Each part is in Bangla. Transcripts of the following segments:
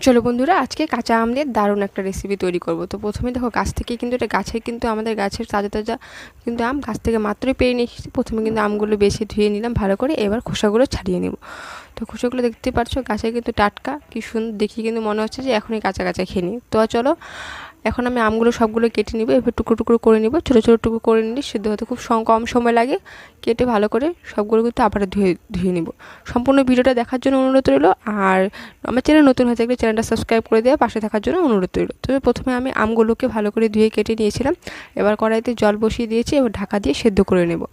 চলো বন্ধুরা, আজকে কাঁচা আম দিয়ে দারুণ একটা রেসিপি তৈরি করব। তো প্রথমে দেখো, গাছ থেকে কিন্তু এটা গাছে কিন্তু আমাদের গাছের তাজা তাজা কিন্তু আম গাছ থেকে মাত্রই পেরে নিয়ে এসেছি। প্রথমে কিন্তু আমগুলো বেছে ধুয়ে নিলাম ভালো করে, এবার খোসাগুলো ছাড়িয়ে নেব। তো খোসাগুলো দেখতে পাচ্ছ গাছে কিন্তু টাটকা, কি সুন্দর দেখি, কিন্তু মনে হচ্ছে যে এখনই কাঁচা কাঁচা খেয়ে নিই। তো চলো, এখন আমি আমগুলো সবগুলো কেটে নিব। এবার টুকরো টুকরো করে নিব, ছোটো ছোটো টুকরো করে নিলে সিদ্ধ হতে খুব কম সময় লাগে। কেটে ভালো করে সবগুলো কিন্তু আবার ধুয়ে নিব। সম্পূর্ণ ভিডিওটা দেখার জন্য অনুরোধ রইল। আর আমার চ্যানেল নতুন হয়ে থাকলে চ্যানেলটা সাবস্ক্রাইব করে দেওয়া, পাশে থাকার জন্য অনুরোধ রইল। তবে প্রথমে আমি আমগুলোকে ভালো করে ধুয়ে কেটে নিয়েছিলাম। এবার কড়াইতে জল বসিয়ে দিয়েছি, এবার ঢাকা দিয়ে সেদ্ধ করে নেব।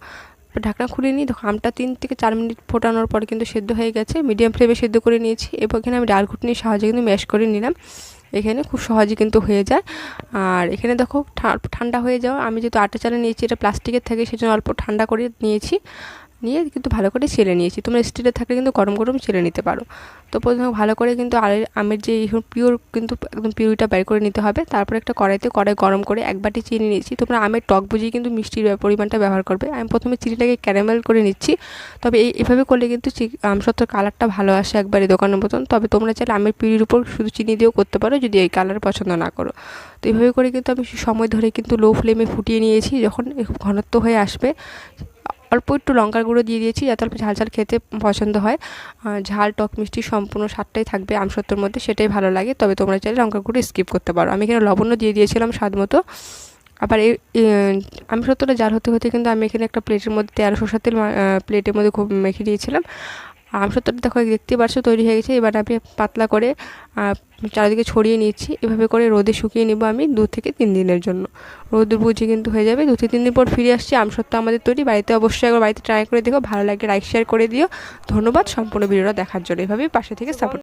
ঢাকনা খুলে নিই। দেখো, আমটা 3 থেকে 4 মিনিট ফোটানোর পর কিন্তু সেদ্ধ হয়ে গেছে। মিডিয়াম ফ্লেমে সেদ্ধ করে নিয়েছি। এবার এখানে আমি ডাল ঘুটনির সাহায্যে কিন্তু ম্যাশ করে নিলাম। এখানে খুব সহজে কিন্তু হয়ে যায়। আর এখানে দেখো, ঠান্ডা হয়ে যাওয়া, আমি যেহেতু আটা চালে নিয়েছি, এটা প্লাস্টিকের থাকে, সেজন্য অল্প ঠান্ডা করে নিয়েছি। নিয়ে কিন্তু ভালো করে ছেলে নিয়েছি। তোমরা স্টিলের থাকলে কিন্তু গরম গরম ছেলে নিতে পারো। তো প্রথমে ভালো করে কিন্তু আমের যে পিওর, কিন্তু একদম পিউরিটা বের করে নিতে হবে। তারপর একটা কড়াই গরম করে 1 বাটি চিনি নিয়েছি। তোমরা আমের টক বুঝিয়ে কিন্তু মিষ্টির পরিমাণটা ব্যবহার করবে। আমি প্রথমে চিনিটাকে ক্যারামেল করে নিচ্ছি। তবে এভাবে করলে কিন্তু আমসত্ত্বর কালারটা ভালো আসে, একবারে দোকানের মতন। তবে তোমরা চাইলে আমের পিউরির উপর শুধু চিনি দিয়েও করতে পারো, যদি এই কালার পছন্দ না করো। তো এইভাবে করে কিন্তু আমি সময় ধরে কিন্তু লো ফ্লেমে ফুটিয়ে নিয়েছি। যখন ঘনত্ব হয়ে আসবে, অল্প একটু লঙ্কার গুঁড়ো দিয়ে দিয়েছি, যাতে অল্প ঝাল ঝাল খেতে পছন্দ হয়। ঝাল টক মিষ্টি সম্পূর্ণ স্বাদটাই থাকবে আমসত্ত্বর মধ্যে, সেটাই ভালো লাগে। তবে তোমরা চাইলে লঙ্কার গুঁড়ো স্কিপ করতে পারো। আমি এখানে লবণও দিয়ে দিয়েছিলাম স্বাদ মতো। আবার এই আমসত্ত্বটা জাল হতে হতে কিন্তু আমি এখানে একটা প্লেটের মধ্যে 13 সরষের তেল প্লেটের মধ্যে খুব মেখে দিয়েছিলাম। আমসত্ত্বটা দেখো, দেখতে পাচ্ছ তৈরি হয়ে গেছে। এবার আমি পাতলা করে চারিদিকে ছড়িয়ে নিচ্ছি। এভাবে করে রোদে শুকিয়ে নেব আমি 2 থেকে 3 দিনের জন্য। রোদ বুঝে কিন্তু হয়ে যাবে। 2 থেকে 3 দিন পর ফিরে আসছি। আমসত্ত্ব আমাদের তৈরি। বাড়িতে অবশ্যই একবার বাড়িতে ট্রাই করে দেখো, ভালো লাগে লাইক শেয়ার করে দিও। ধন্যবাদ সম্পূর্ণ ভিডিওটা দেখার জন্য। এভাবেই পাশে থেকে সাপোর্ট